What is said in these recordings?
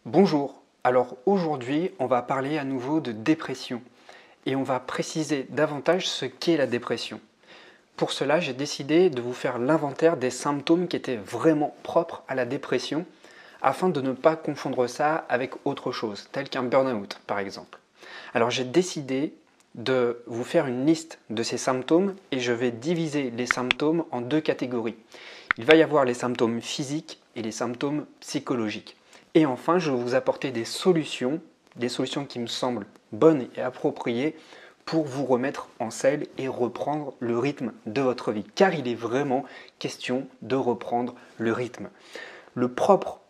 Bonjour, alors aujourd'hui on va parler à nouveau de dépression et on va préciser davantage ce qu'est la dépression. Pour cela j'ai décidé de vous faire l'inventaire des symptômes qui étaient vraiment propres à la dépression afin de ne pas confondre ça avec autre chose, tel qu'un burn-out par exemple. Alors j'ai décidé de vous faire une liste de ces symptômes et je vais diviser les symptômes en deux catégories. Il va y avoir les symptômes physiques et les symptômes psychologiques. Et enfin, je vais vous apporter des solutions qui me semblent bonnes et appropriées pour vous remettre en selle et reprendre le rythme de votre vie. Car il est vraiment question de reprendre le rythme. Le propre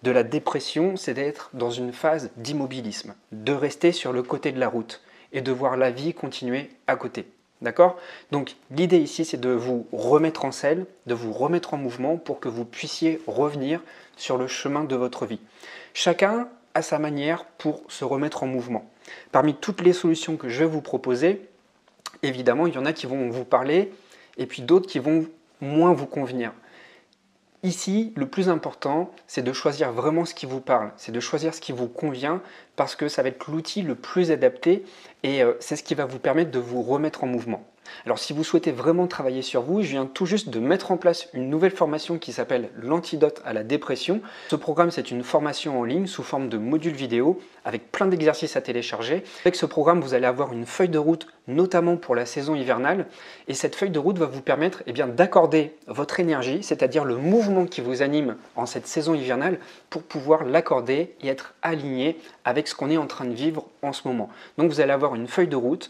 de la dépression, c'est d'être dans une phase d'immobilisme, de rester sur le côté de la route et de voir la vie continuer à côté. D'accord? Donc l'idée ici, c'est de vous remettre en selle, de vous remettre en mouvement pour que vous puissiez revenir sur le chemin de votre vie. Chacun a sa manière pour se remettre en mouvement. Parmi toutes les solutions que je vais vous proposer, évidemment, il y en a qui vont vous parler et puis d'autres qui vont moins vous convenir. Ici, le plus important, c'est de choisir vraiment ce qui vous parle, c'est de choisir ce qui vous convient parce que ça va être l'outil le plus adapté et c'est ce qui va vous permettre de vous remettre en mouvement. Alors si vous souhaitez vraiment travailler sur vous, je viens tout juste de mettre en place une nouvelle formation qui s'appelle l'antidote à la dépression. Ce programme, c'est une formation en ligne sous forme de modules vidéo avec plein d'exercices à télécharger. Avec ce programme, vous allez avoir une feuille de route, notamment pour la saison hivernale. Et cette feuille de route va vous permettre d'accorder votre énergie, c'est-à-dire le mouvement qui vous anime en cette saison hivernale, pour pouvoir l'accorder et être aligné avec ce qu'on est en train de vivre en ce moment. Donc vous allez avoir une feuille de route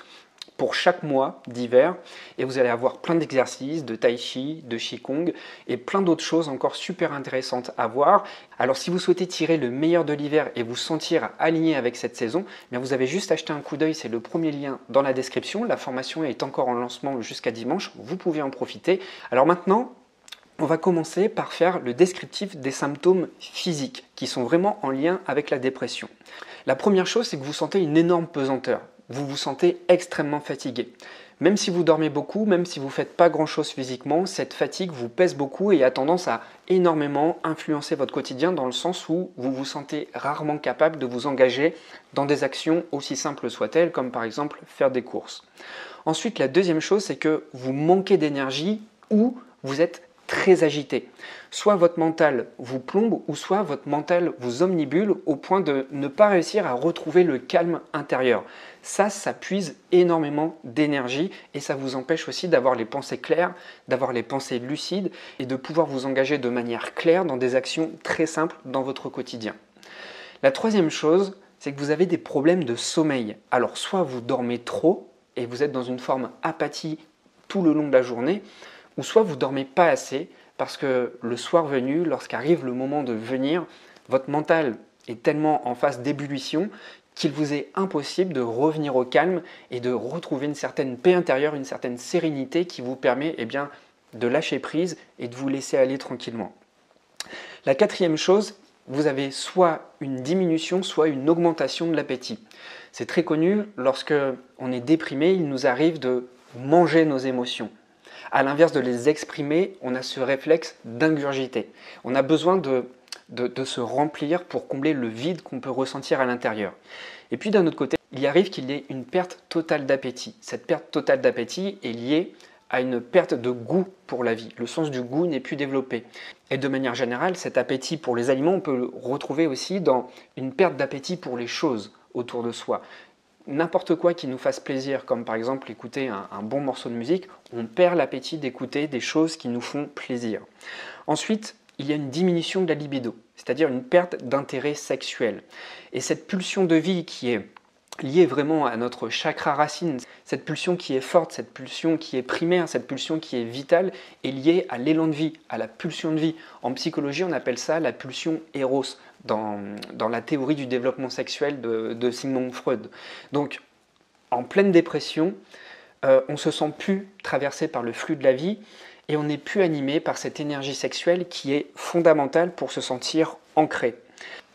pour chaque mois d'hiver et vous allez avoir plein d'exercices de tai chi, de qigong et plein d'autres choses encore super intéressantes à voir. Alors si vous souhaitez tirer le meilleur de l'hiver et vous sentir aligné avec cette saison, bien vous avez juste acheté un coup d'œil, c'est le premier lien dans la description. La formation est encore en lancement jusqu'à dimanche, vous pouvez en profiter. Alors maintenant, on va commencer par faire le descriptif des symptômes physiques qui sont vraiment en lien avec la dépression. La première chose, c'est que vous sentez une énorme pesanteur. Vous vous sentez extrêmement fatigué. Même si vous dormez beaucoup, même si vous ne faites pas grand-chose physiquement, cette fatigue vous pèse beaucoup et a tendance à énormément influencer votre quotidien dans le sens où vous vous sentez rarement capable de vous engager dans des actions aussi simples soient-elles, comme par exemple faire des courses. Ensuite, la deuxième chose, c'est que vous manquez d'énergie ou vous êtes très agité. Soit votre mental vous plombe ou soit votre mental vous omnibule au point de ne pas réussir à retrouver le calme intérieur. Ça puise énormément d'énergie et ça vous empêche aussi d'avoir les pensées claires, d'avoir les pensées lucides et de pouvoir vous engager de manière claire dans des actions très simples dans votre quotidien. La troisième chose, c'est que vous avez des problèmes de sommeil. Alors soit vous dormez trop et vous êtes dans une forme apathie tout le long de la journée, ou soit vous ne dormez pas assez parce que le soir venu, lorsqu'arrive le moment de venir, votre mental est tellement en phase d'ébullition qu'il vous est impossible de revenir au calme et de retrouver une certaine paix intérieure, une certaine sérénité qui vous permet de lâcher prise et de vous laisser aller tranquillement. La quatrième chose, vous avez soit une diminution, soit une augmentation de l'appétit. C'est très connu, lorsque on est déprimé, il nous arrive de manger nos émotions. À l'inverse de les exprimer, on a ce réflexe d'ingurgiter. On a besoin de se remplir pour combler le vide qu'on peut ressentir à l'intérieur. Et puis d'un autre côté, il arrive qu'il y ait une perte totale d'appétit. Cette perte totale d'appétit est liée à une perte de goût pour la vie. Le sens du goût n'est plus développé. Et de manière générale, cet appétit pour les aliments, on peut le retrouver aussi dans une perte d'appétit pour les choses autour de soi. N'importe quoi qui nous fasse plaisir, comme par exemple écouter un bon morceau de musique, on perd l'appétit d'écouter des choses qui nous font plaisir. Ensuite, il y a une diminution de la libido, c'est-à-dire une perte d'intérêt sexuel. Et cette pulsion de vie qui est liée vraiment à notre chakra racine, cette pulsion qui est forte, cette pulsion qui est primaire, cette pulsion qui est vitale, est liée à l'élan de vie, à la pulsion de vie. En psychologie, on appelle ça la pulsion éros, dans la théorie du développement sexuel de Sigmund Freud. Donc, en pleine dépression, on ne se sent plus traversé par le flux de la vie et on n'est plus animé par cette énergie sexuelle qui est fondamentale pour se sentir ancré.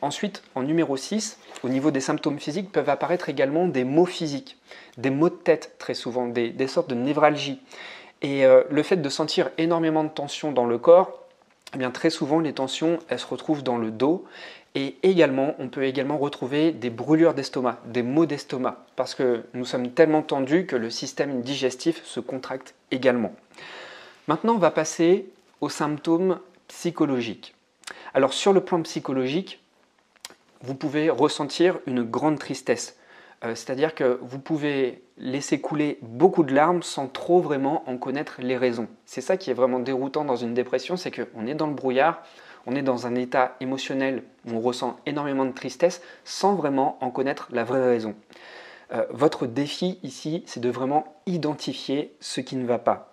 Ensuite, en numéro 6, au niveau des symptômes physiques, peuvent apparaître également des maux physiques, des maux de tête très souvent, des sortes de névralgie. Et le fait de sentir énormément de tension dans le corps, eh bien, très souvent les tensions elles se retrouvent dans le dos Et également, on peut également retrouver des brûlures d'estomac, des maux d'estomac, parce que nous sommes tellement tendus que le système digestif se contracte également. Maintenant, on va passer aux symptômes psychologiques. Alors sur le plan psychologique, vous pouvez ressentir une grande tristesse. C'est-à-dire que vous pouvez laisser couler beaucoup de larmes sans trop vraiment en connaître les raisons. C'est ça qui est vraiment déroutant dans une dépression, c'est qu'on est dans le brouillard, on est dans un état émotionnel où on ressent énormément de tristesse sans vraiment en connaître la vraie raison. Votre défi ici, c'est de vraiment identifier ce qui ne va pas.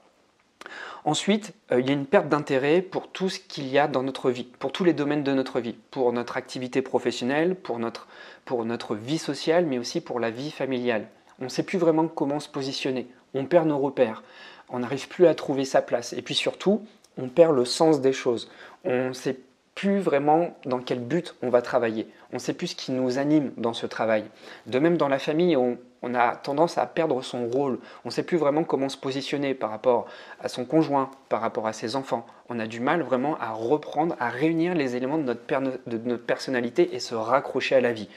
Ensuite, il y a une perte d'intérêt pour tout ce qu'il y a dans notre vie, pour tous les domaines de notre vie, pour notre activité professionnelle, pour notre vie sociale, mais aussi pour la vie familiale. On ne sait plus vraiment comment se positionner, on perd nos repères, on n'arrive plus à trouver sa place, et puis surtout, on perd le sens des choses. On ne sait plus vraiment dans quel but on va travailler, on ne sait plus ce qui nous anime dans ce travail. De même dans la famille, on a tendance à perdre son rôle. On ne sait plus vraiment comment se positionner par rapport à son conjoint, par rapport à ses enfants. On a du mal vraiment à reprendre, à réunir les éléments de notre personnalité et se raccrocher à la vie.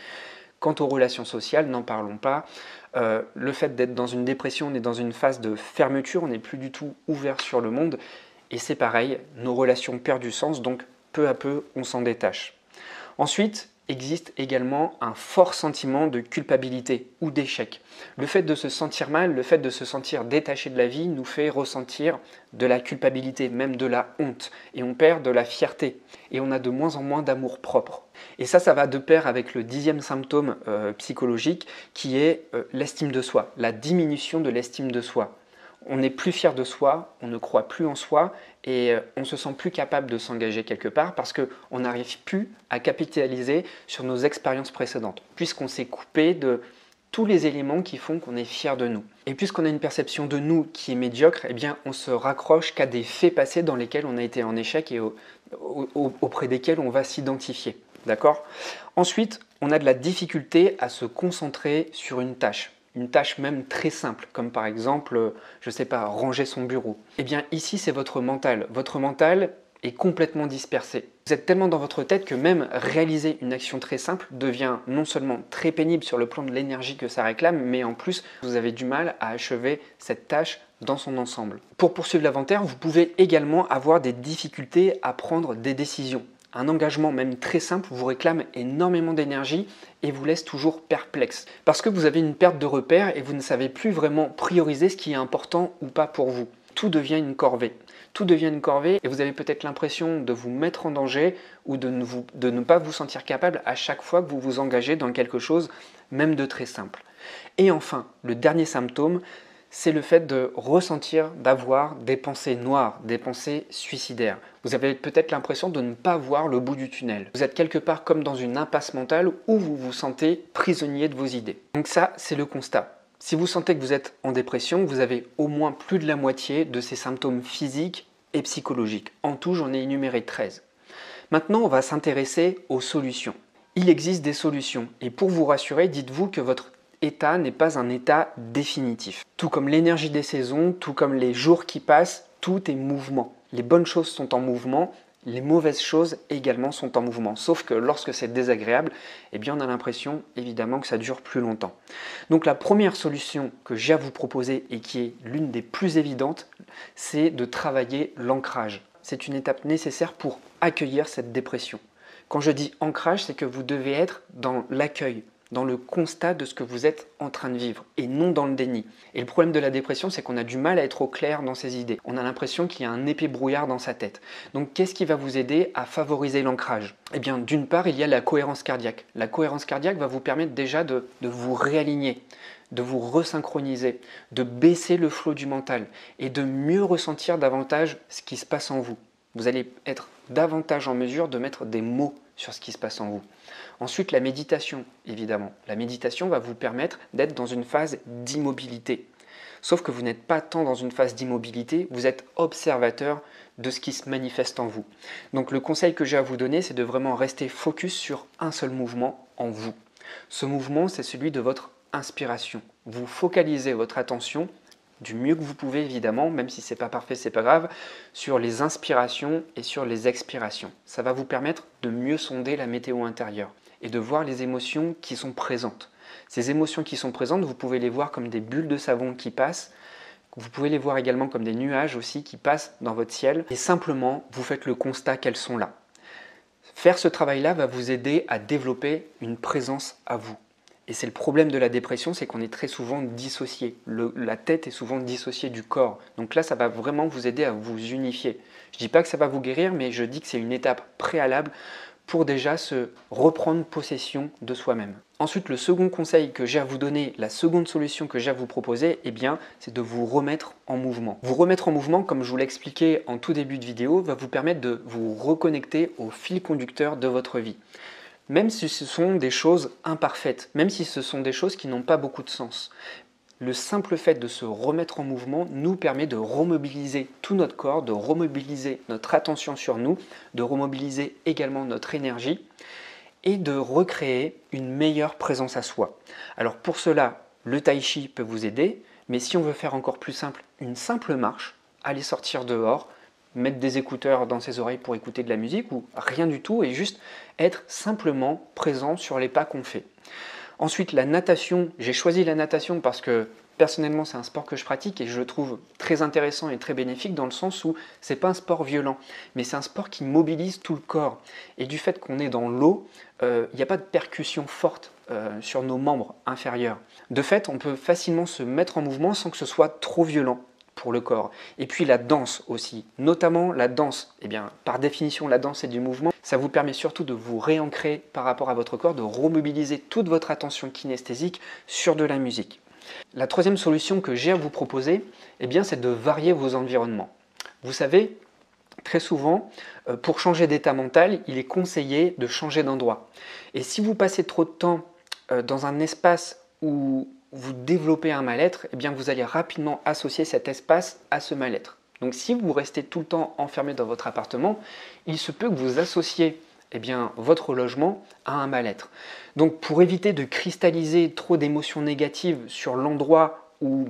Quant aux relations sociales, n'en parlons pas. Le fait d'être dans une dépression, on est dans une phase de fermeture, on n'est plus du tout ouvert sur le monde. Et c'est pareil, nos relations perdent du sens, donc peu à peu, on s'en détache. Ensuite, existe également un fort sentiment de culpabilité ou d'échec. Le fait de se sentir mal, le fait de se sentir détaché de la vie nous fait ressentir de la culpabilité, même de la honte. Et on perd de la fierté. Et on a de moins en moins d'amour propre. Et ça va de pair avec le 10e symptôme psychologique qui est l'estime de soi, la diminution de l'estime de soi. On n'est plus fier de soi, on ne croit plus en soi et on se sent plus capable de s'engager quelque part parce qu'on n'arrive plus à capitaliser sur nos expériences précédentes, puisqu'on s'est coupé de tous les éléments qui font qu'on est fier de nous. Et puisqu'on a une perception de nous qui est médiocre, eh bien on se raccroche qu'à des faits passés dans lesquels on a été en échec et auprès desquels on va s'identifier. D'accord ? Ensuite, on a de la difficulté à se concentrer sur une tâche même très simple, comme par exemple, je ne sais pas, ranger son bureau. Eh bien ici, c'est votre mental. Votre mental est complètement dispersé. Vous êtes tellement dans votre tête que même réaliser une action très simple devient non seulement très pénible sur le plan de l'énergie que ça réclame, mais en plus, vous avez du mal à achever cette tâche dans son ensemble. Pour poursuivre l'inventaire, vous pouvez également avoir des difficultés à prendre des décisions. Un engagement même très simple vous réclame énormément d'énergie et vous laisse toujours perplexe. Parce que vous avez une perte de repère et vous ne savez plus vraiment prioriser ce qui est important ou pas pour vous. Tout devient une corvée. Tout devient une corvée et vous avez peut-être l'impression de vous mettre en danger ou de ne pas vous sentir capable à chaque fois que vous vous engagez dans quelque chose, même de très simple. Et enfin, le dernier symptôme, c'est le fait de ressentir, d'avoir des pensées noires, des pensées suicidaires. Vous avez peut-être l'impression de ne pas voir le bout du tunnel. Vous êtes quelque part comme dans une impasse mentale où vous vous sentez prisonnier de vos idées. Donc ça, c'est le constat. Si vous sentez que vous êtes en dépression, vous avez au moins plus de la moitié de ces symptômes physiques et psychologiques. En tout, j'en ai énuméré 13. Maintenant, on va s'intéresser aux solutions. Il existe des solutions et pour vous rassurer, dites-vous que votre état n'est pas un état définitif. Tout comme l'énergie des saisons, tout comme les jours qui passent, tout est mouvement. Les bonnes choses sont en mouvement, les mauvaises choses également sont en mouvement. Sauf que lorsque c'est désagréable, eh bien on a l'impression évidemment que ça dure plus longtemps. Donc la première solution que j'ai à vous proposer et qui est l'une des plus évidentes, c'est de travailler l'ancrage. C'est une étape nécessaire pour accueillir cette dépression. Quand je dis ancrage, c'est que vous devez être dans l'accueil, dans le constat de ce que vous êtes en train de vivre et non dans le déni. Et le problème de la dépression, c'est qu'on a du mal à être au clair dans ses idées. On a l'impression qu'il y a un épais brouillard dans sa tête. Donc qu'est-ce qui va vous aider à favoriser l'ancrage ? Eh bien d'une part, il y a la cohérence cardiaque. La cohérence cardiaque va vous permettre déjà de vous réaligner, de vous resynchroniser, de baisser le flot du mental et de mieux ressentir davantage ce qui se passe en vous. Vous allez être davantage en mesure de mettre des mots sur ce qui se passe en vous. Ensuite, la méditation, évidemment. La méditation va vous permettre d'être dans une phase d'immobilité. Sauf que vous n'êtes pas tant dans une phase d'immobilité, vous êtes observateur de ce qui se manifeste en vous. Donc le conseil que j'ai à vous donner, c'est de vraiment rester focus sur un seul mouvement en vous. Ce mouvement, c'est celui de votre inspiration. Vous focalisez votre attention du mieux que vous pouvez évidemment, même si c'est pas parfait, c'est pas grave, sur les inspirations et sur les expirations. Ça va vous permettre de mieux sonder la météo intérieure et de voir les émotions qui sont présentes. Ces émotions qui sont présentes, vous pouvez les voir comme des bulles de savon qui passent. Vous pouvez les voir également comme des nuages aussi qui passent dans votre ciel. Et simplement, vous faites le constat qu'elles sont là. Faire ce travail-là va vous aider à développer une présence à vous. Et c'est le problème de la dépression, c'est qu'on est très souvent dissocié. La tête est souvent dissociée du corps. Donc là, ça va vraiment vous aider à vous unifier. Je ne dis pas que ça va vous guérir, mais je dis que c'est une étape préalable pour déjà se reprendre possession de soi-même. Ensuite, le second conseil que j'ai à vous donner, la seconde solution que j'ai à vous proposer, eh bien, c'est de vous remettre en mouvement. Vous remettre en mouvement, comme je vous l'ai expliqué en tout début de vidéo, va vous permettre de vous reconnecter au fil conducteur de votre vie. Même si ce sont des choses imparfaites, même si ce sont des choses qui n'ont pas beaucoup de sens. Le simple fait de se remettre en mouvement nous permet de remobiliser tout notre corps, de remobiliser notre attention sur nous, de remobiliser également notre énergie et de recréer une meilleure présence à soi. Alors pour cela, le tai chi peut vous aider, mais si on veut faire encore plus simple, une simple marche, aller sortir dehors, mettre des écouteurs dans ses oreilles pour écouter de la musique ou rien du tout et juste être simplement présent sur les pas qu'on fait. Ensuite, la natation, j'ai choisi la natation parce que personnellement c'est un sport que je pratique et je le trouve très intéressant et très bénéfique dans le sens où c'est pas un sport violent, mais c'est un sport qui mobilise tout le corps. Et du fait qu'on est dans l'eau, il n'y a pas de percussion forte sur nos membres inférieurs. De fait, on peut facilement se mettre en mouvement sans que ce soit trop violent pour le corps. Et puis la danse aussi, notamment la danse, eh bien, par définition la danse c'est du mouvement, ça vous permet surtout de vous réancrer par rapport à votre corps, de remobiliser toute votre attention kinesthésique sur de la musique. La troisième solution que j'ai à vous proposer, eh bien, c'est de varier vos environnements. Vous savez, très souvent, pour changer d'état mental, il est conseillé de changer d'endroit. Et si vous passez trop de temps dans un espace où vous développez un mal-être, eh bien vous allez rapidement associer cet espace à ce mal-être. Donc si vous restez tout le temps enfermé dans votre appartement, il se peut que vous associez votre logement à un mal-être. Donc pour éviter de cristalliser trop d'émotions négatives sur l'endroit où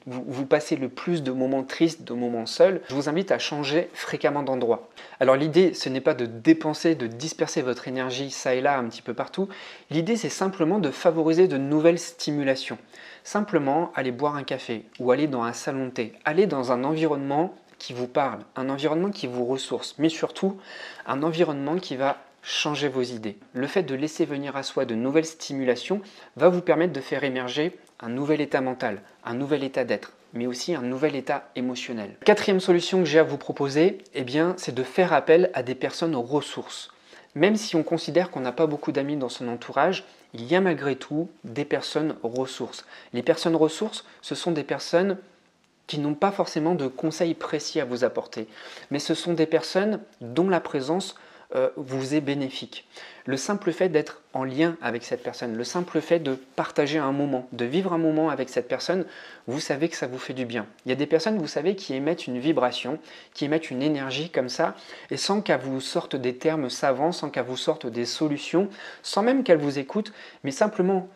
vous passez le plus de moments tristes, de moments seuls, je vous invite à changer fréquemment d'endroit. Alors l'idée, ce n'est pas de dépenser, de disperser votre énergie ça et là un petit peu partout. L'idée, c'est simplement de favoriser de nouvelles stimulations. Simplement aller boire un café ou aller dans un salon de thé, aller dans un environnement qui vous parle, un environnement qui vous ressource, mais surtout un environnement qui va changer vos idées. Le fait de laisser venir à soi de nouvelles stimulations va vous permettre de faire émerger un nouvel état mental, un nouvel état d'être, mais aussi un nouvel état émotionnel. Quatrième solution que j'ai à vous proposer, eh bien, c'est de faire appel à des personnes ressources. Même si on considère qu'on n'a pas beaucoup d'amis dans son entourage, il y a malgré tout des personnes ressources. Les personnes ressources, ce sont des personnes qui n'ont pas forcément de conseils précis à vous apporter, mais ce sont des personnes dont la présence vous est bénéfique. Le simple fait d'être en lien avec cette personne, le simple fait de partager un moment, de vivre un moment avec cette personne, vous savez que ça vous fait du bien. Il y a des personnes, vous savez, qui émettent une vibration, qui émettent une énergie comme ça, et sans qu'elles vous sortent des termes savants, sans qu'elles vous sortent des solutions, sans même qu'elles vous écoutent, mais simplement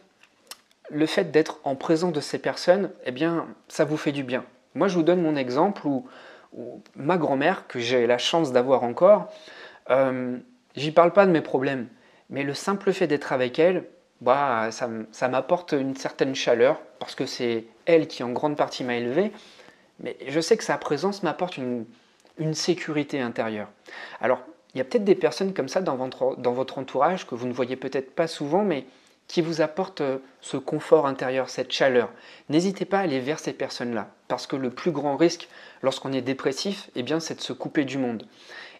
le fait d'être en présence de ces personnes, eh bien, ça vous fait du bien. Moi, je vous donne mon exemple où ma grand-mère, que j'ai la chance d'avoir encore, j'y parle pas de mes problèmes, mais le simple fait d'être avec elle, ça m'apporte une certaine chaleur, parce que c'est elle qui en grande partie m'a élevé, mais je sais que sa présence m'apporte une sécurité intérieure. Alors, il y a peut-être des personnes comme ça dans votre entourage que vous ne voyez peut-être pas souvent, mais qui vous apportent ce confort intérieur, cette chaleur. N'hésitez pas à aller vers ces personnes-là, parce que le plus grand risque lorsqu'on est dépressif, eh bien, c'est de se couper du monde.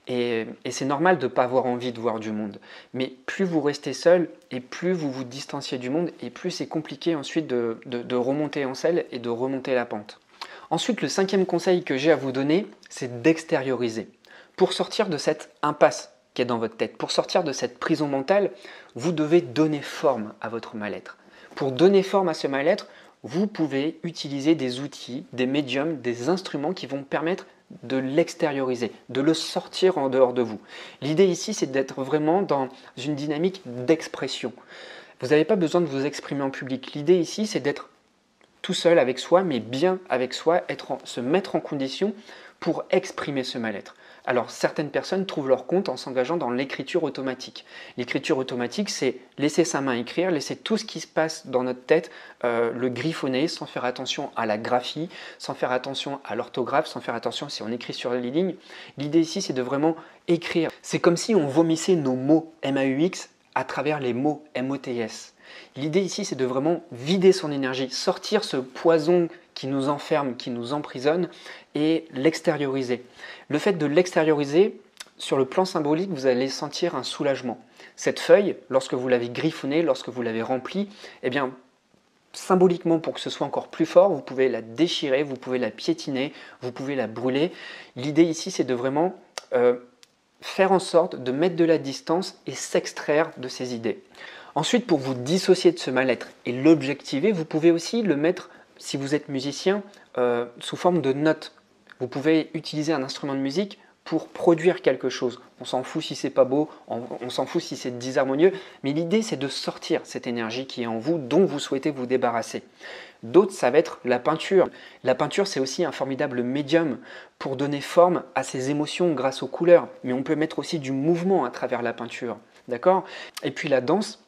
Et c'est normal de ne pas avoir envie de voir du monde. Mais plus vous restez seul et plus vous vous distanciez du monde et plus c'est compliqué ensuite de remonter en selle et de remonter la pente. Ensuite, le cinquième conseil que j'ai à vous donner, c'est d'extérioriser. Pour sortir de cette impasse qui est dans votre tête, pour sortir de cette prison mentale, vous devez donner forme à votre mal-être. Pour donner forme à ce mal-être, vous pouvez utiliser des outils, des médiums, des instruments qui vont permettre de l'extérioriser, de le sortir en dehors de vous. L'idée ici, c'est d'être vraiment dans une dynamique d'expression. Vous n'avez pas besoin de vous exprimer en public. L'idée ici, c'est d'être tout seul avec soi, mais bien avec soi, se mettre en condition pour exprimer ce mal-être. Alors certaines personnes trouvent leur compte en s'engageant dans l'écriture automatique. L'écriture automatique, c'est laisser sa main écrire, laisser tout ce qui se passe dans notre tête le griffonner sans faire attention à la graphie, sans faire attention à l'orthographe, sans faire attention si on écrit sur les lignes. L'idée ici, c'est de vraiment écrire. C'est comme si on vomissait nos mots MAUX à travers les mots MOTS. L'idée ici, c'est de vraiment vider son énergie, sortir ce poison qui nous enferme, qui nous emprisonne et l'extérioriser. Le fait de l'extérioriser, sur le plan symbolique, vous allez sentir un soulagement. Cette feuille, lorsque vous l'avez griffonnée, lorsque vous l'avez remplie, eh bien, symboliquement, pour que ce soit encore plus fort, vous pouvez la déchirer, vous pouvez la piétiner, vous pouvez la brûler. L'idée ici, c'est de vraiment faire en sorte de mettre de la distance et s'extraire de ces idées. Ensuite, pour vous dissocier de ce mal-être et l'objectiver, vous pouvez aussi le mettre, si vous êtes musicien, sous forme de notes. Vous pouvez utiliser un instrument de musique pour produire quelque chose. On s'en fout si c'est pas beau, on s'en fout si c'est disharmonieux, mais l'idée c'est de sortir cette énergie qui est en vous, dont vous souhaitez vous débarrasser. D'autres, ça va être la peinture. La peinture, c'est aussi un formidable médium pour donner forme à ces émotions grâce aux couleurs, mais on peut mettre aussi du mouvement à travers la peinture, d'accord? Et puis la danse,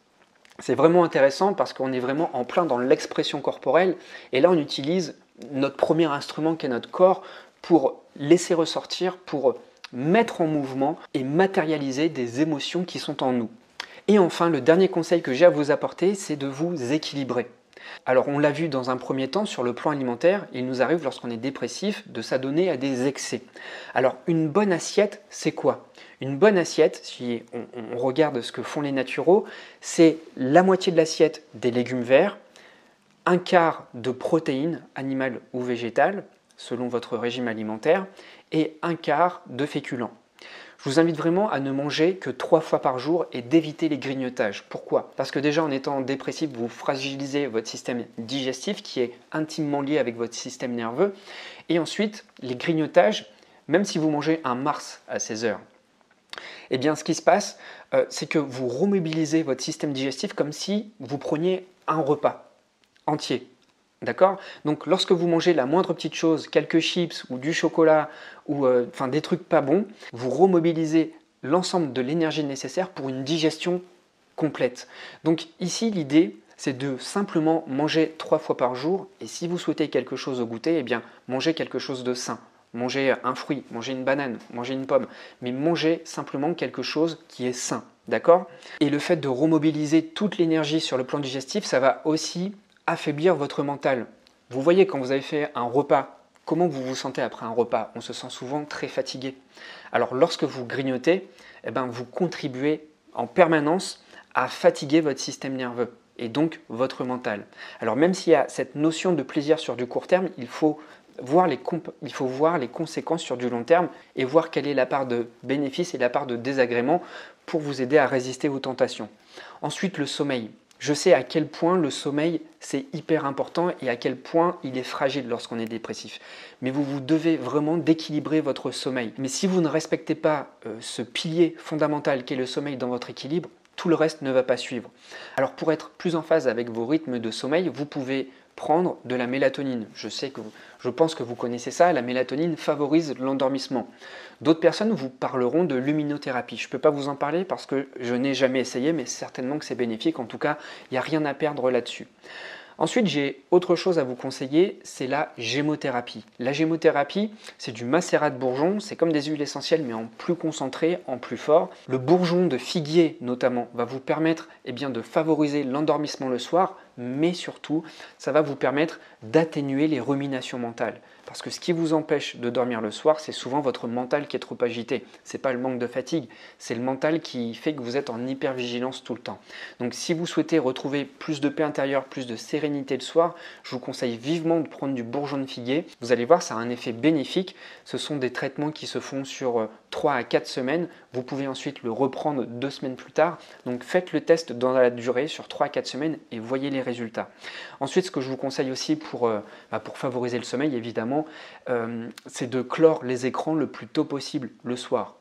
c'est vraiment intéressant parce qu'on est vraiment en plein dans l'expression corporelle, et là on utilise notre premier instrument qui est notre corps pour laisser ressortir, pour mettre en mouvement et matérialiser des émotions qui sont en nous. Et enfin, le dernier conseil que j'ai à vous apporter, c'est de vous équilibrer. Alors on l'a vu dans un premier temps sur le plan alimentaire, il nous arrive lorsqu'on est dépressif de s'adonner à des excès. Alors une bonne assiette, c'est quoi? Une bonne assiette, si on regarde ce que font les naturaux, c'est la moitié de l'assiette des légumes verts, un quart de protéines animales ou végétales, selon votre régime alimentaire, et un quart de féculents. Je vous invite vraiment à ne manger que 3 fois par jour et d'éviter les grignotages. Pourquoi? Parce que déjà en étant dépressif, vous fragilisez votre système digestif qui est intimement lié avec votre système nerveux. Et ensuite, les grignotages, même si vous mangez un Mars à 16 heures, eh bien ce qui se passe, c'est que vous remobilisez votre système digestif comme si vous preniez un repas entier. D'accord? Donc lorsque vous mangez la moindre petite chose, quelques chips ou du chocolat ou des trucs pas bons, vous remobilisez l'ensemble de l'énergie nécessaire pour une digestion complète. Donc ici l'idée c'est de simplement manger 3 fois par jour et si vous souhaitez quelque chose au goûter, eh bien mangez quelque chose de sain. Mangez un fruit, mangez une banane, mangez une pomme, mais mangez simplement quelque chose qui est sain. D'accord? Et le fait de remobiliser toute l'énergie sur le plan digestif, ça va aussi affaiblir votre mental. Vous voyez quand vous avez fait un repas, comment vous vous sentez après un repas? On se sent souvent très fatigué. Alors lorsque vous grignotez, eh ben, vous contribuez en permanence à fatiguer votre système nerveux et donc votre mental. Alors même s'il y a cette notion de plaisir sur du court terme, il faut voir les conséquences sur du long terme et voir quelle est la part de bénéfice et la part de désagrément pour vous aider à résister aux tentations. Ensuite, le sommeil. Je sais à quel point le sommeil, c'est hyper important et à quel point il est fragile lorsqu'on est dépressif. Mais vous devez vraiment d'équilibrer votre sommeil. Mais si vous ne respectez pas ce pilier fondamental qu'est le sommeil dans votre équilibre, tout le reste ne va pas suivre. Alors pour être plus en phase avec vos rythmes de sommeil, vous pouvez prendre de la mélatonine. Je pense que vous connaissez ça, la mélatonine favorise l'endormissement. D'autres personnes vous parleront de luminothérapie. Je ne peux pas vous en parler parce que je n'ai jamais essayé, mais certainement que c'est bénéfique. En tout cas, il n'y a rien à perdre là-dessus. Ensuite, j'ai autre chose à vous conseiller, c'est la gémothérapie. La gémothérapie, c'est du macérat de bourgeon, c'est comme des huiles essentielles mais en plus concentré, en plus fort. Le bourgeon de figuier notamment va vous permettre de favoriser l'endormissement le soir, mais surtout, ça va vous permettre d'atténuer les ruminations mentales. Parce que ce qui vous empêche de dormir le soir, c'est souvent votre mental qui est trop agité. Ce n'est pas le manque de fatigue, c'est le mental qui fait que vous êtes en hypervigilance tout le temps. Donc si vous souhaitez retrouver plus de paix intérieure, plus de sérénité le soir, je vous conseille vivement de prendre du bourgeon de figuier. Vous allez voir, ça a un effet bénéfique. Ce sont des traitements qui se font sur 3 à 4 semaines. Vous pouvez ensuite le reprendre 2 semaines plus tard. Donc faites le test dans la durée sur 3 à 4 semaines et voyez les résultats. Ensuite, ce que je vous conseille aussi pour favoriser le sommeil, évidemment, c'est de clore les écrans le plus tôt possible le soir.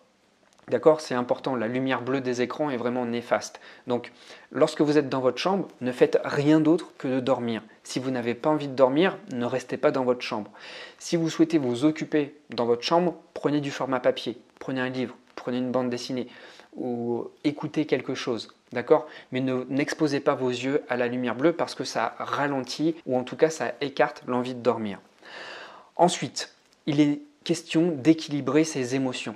D'accord? C'est important, la lumière bleue des écrans est vraiment néfaste. Donc, lorsque vous êtes dans votre chambre, ne faites rien d'autre que de dormir. Si vous n'avez pas envie de dormir, ne restez pas dans votre chambre. Si vous souhaitez vous occuper dans votre chambre, prenez du format papier, prenez un livre, prenez une bande dessinée ou écoutez quelque chose. D'accord? Mais n'exposez pas vos yeux à la lumière bleue parce que ça ralentit ou en tout cas ça écarte l'envie de dormir. Ensuite, il est question d'équilibrer ses émotions.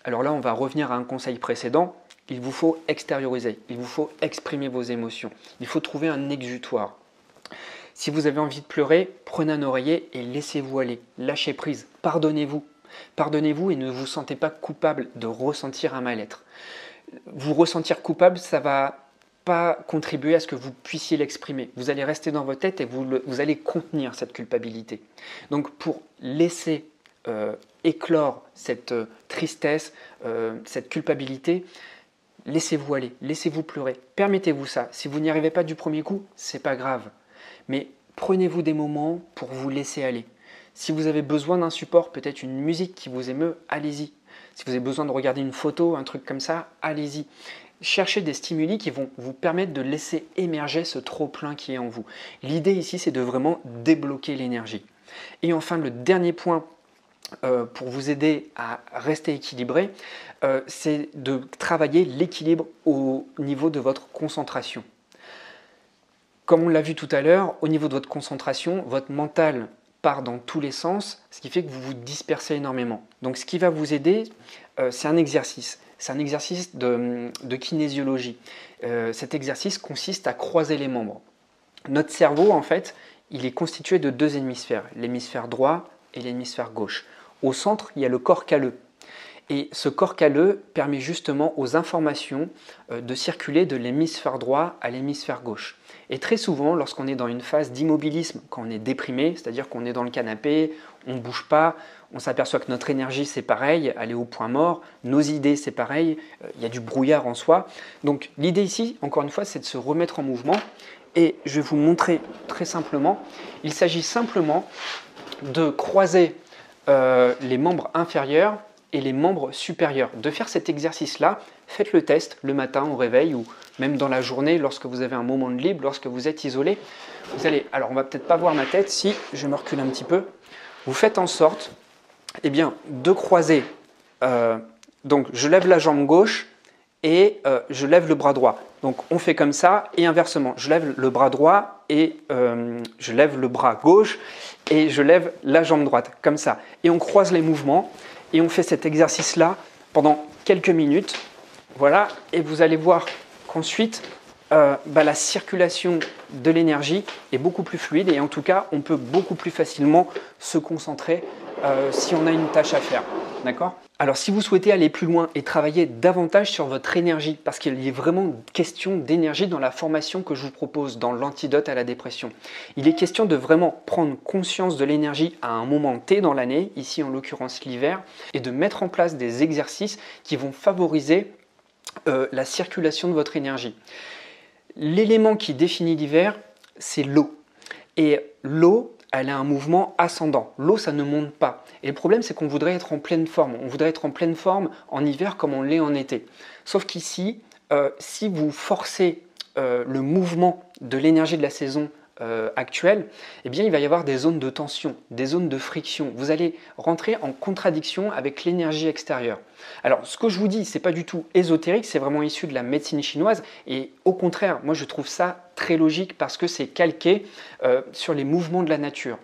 Alors là, on va revenir à un conseil précédent. Il vous faut extérioriser, il vous faut exprimer vos émotions. Il faut trouver un exutoire. Si vous avez envie de pleurer, prenez un oreiller et laissez-vous aller. Lâchez prise, pardonnez-vous. Pardonnez-vous et ne vous sentez pas coupable de ressentir un mal-être. Vous ressentir coupable, ça ne va pas contribuer à ce que vous puissiez l'exprimer. Vous allez rester dans votre tête et vous allez contenir cette culpabilité. Donc pour laisser éclore cette tristesse, cette culpabilité, laissez-vous aller, laissez-vous pleurer, permettez-vous ça. Si vous n'y arrivez pas du premier coup, c'est pas grave. Mais prenez-vous des moments pour vous laisser aller. Si vous avez besoin d'un support, peut-être une musique qui vous émeut, allez-y. Si vous avez besoin de regarder une photo, un truc comme ça, allez-y. Cherchez des stimuli qui vont vous permettre de laisser émerger ce trop-plein qui est en vous. L'idée ici, c'est de vraiment débloquer l'énergie. Et enfin, le dernier point pour vous aider à rester équilibré, c'est de travailler l'équilibre au niveau de votre concentration. Comme on l'a vu tout à l'heure, au niveau de votre concentration, votre mental part dans tous les sens, ce qui fait que vous vous dispersez énormément. Donc ce qui va vous aider, c'est un exercice. C'est un exercice de kinésiologie. Cet exercice consiste à croiser les membres. Notre cerveau, en fait, il est constitué de deux hémisphères, l'hémisphère droit et l'hémisphère gauche. Au centre, il y a le corps calleux. Et ce corps calleux permet justement aux informations de circuler de l'hémisphère droit à l'hémisphère gauche. Et très souvent, lorsqu'on est dans une phase d'immobilisme, quand on est déprimé, c'est-à-dire qu'on est dans le canapé, on ne bouge pas, on s'aperçoit que notre énergie c'est pareil, elle est au point mort, nos idées c'est pareil, il y a du brouillard en soi. Donc l'idée ici, encore une fois, c'est de se remettre en mouvement. Et je vais vous montrer très simplement, il s'agit simplement de croiser les membres inférieurs et les membres supérieurs. De faire cet exercice-là, faites le test le matin au réveil ou même dans la journée lorsque vous avez un moment de libre, lorsque vous êtes isolé. Vous allez, alors on va peut-être pas voir ma tête, si je me recule un petit peu. Vous faites en sorte de croiser, donc je lève la jambe gauche et je lève le bras droit. Donc on fait comme ça et inversement, je lève le bras droit et je lève le bras gauche et je lève la jambe droite, comme ça. Et on croise les mouvements et on fait cet exercice-là pendant quelques minutes. Voilà, et vous allez voir qu'ensuite, la circulation de l'énergie est beaucoup plus fluide et en tout cas, on peut beaucoup plus facilement se concentrer si on a une tâche à faire. D'accord ? Alors, si vous souhaitez aller plus loin et travailler davantage sur votre énergie, parce qu'il est vraiment question d'énergie dans la formation que je vous propose dans l'antidote à la dépression, il est question de vraiment prendre conscience de l'énergie à un moment T dans l'année, ici en l'occurrence l'hiver, et de mettre en place des exercices qui vont favoriser la circulation de votre énergie. L'élément qui définit l'hiver, c'est l'eau. Et l'eau, elle a un mouvement ascendant. L'eau, ça ne monte pas. Et le problème, c'est qu'on voudrait être en pleine forme. On voudrait être en pleine forme en hiver comme on l'est en été. Sauf qu'ici, si vous forcez le mouvement de l'énergie de la saison actuelle, eh bien, il va y avoir des zones de tension, des zones de friction. Vous allez rentrer en contradiction avec l'énergie extérieure. Alors, ce que je vous dis, ce n'est pas du tout ésotérique, c'est vraiment issu de la médecine chinoise. Et au contraire, moi, je trouve ça très logique parce que c'est calqué sur les mouvements de la nature.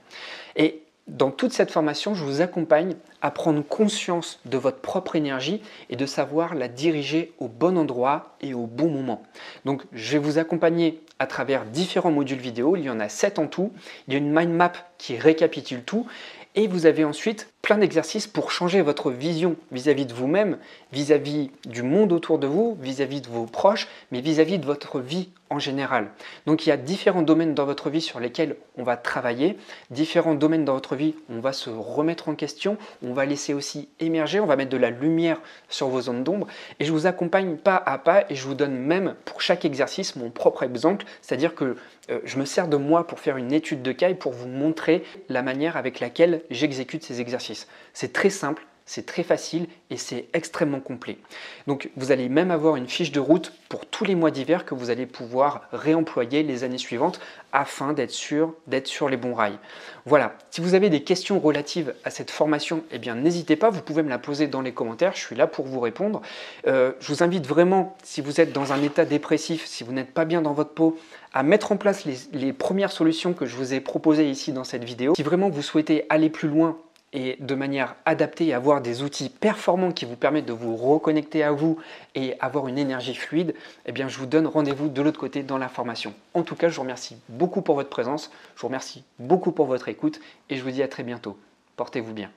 Et dans toute cette formation, je vous accompagne à prendre conscience de votre propre énergie et de savoir la diriger au bon endroit et au bon moment. Donc, je vais vous accompagner à travers différents modules vidéo. Il y en a 7 en tout. Il y a une mind map qui récapitule tout. Et vous avez ensuite plein d'exercices pour changer votre vision vis-à-vis de vous-même, vis-à-vis du monde autour de vous, vis-à-vis de vos proches, mais vis-à-vis de votre vie en général. Donc il y a différents domaines dans votre vie sur lesquels on va travailler, différents domaines dans votre vie où on va se remettre en question, on va laisser aussi émerger, on va mettre de la lumière sur vos zones d'ombre et je vous accompagne pas à pas et je vous donne même pour chaque exercice mon propre exemple, c'est-à-dire que je me sers de moi pour faire une étude de cas et pour vous montrer la manière avec laquelle j'exécute ces exercices. C'est très simple, C'est très facile et c'est extrêmement complet. Donc vous allez même avoir une fiche de route pour tous les mois d'hiver que vous allez pouvoir réemployer les années suivantes afin d'être sûr d'être sur les bons rails. Voilà, si vous avez des questions relatives à cette formation, eh bien n'hésitez pas, vous pouvez me la poser dans les commentaires, je suis là pour vous répondre. Je vous invite vraiment, si vous êtes dans un état dépressif, si vous n'êtes pas bien dans votre peau, à mettre en place les premières solutions que je vous ai proposées ici dans cette vidéo. Si vraiment vous souhaitez aller plus loin et de manière adaptée et avoir des outils performants qui vous permettent de vous reconnecter à vous et avoir une énergie fluide, eh bien je vous donne rendez-vous de l'autre côté dans la formation. En tout cas, je vous remercie beaucoup pour votre présence, je vous remercie beaucoup pour votre écoute et je vous dis à très bientôt. Portez-vous bien.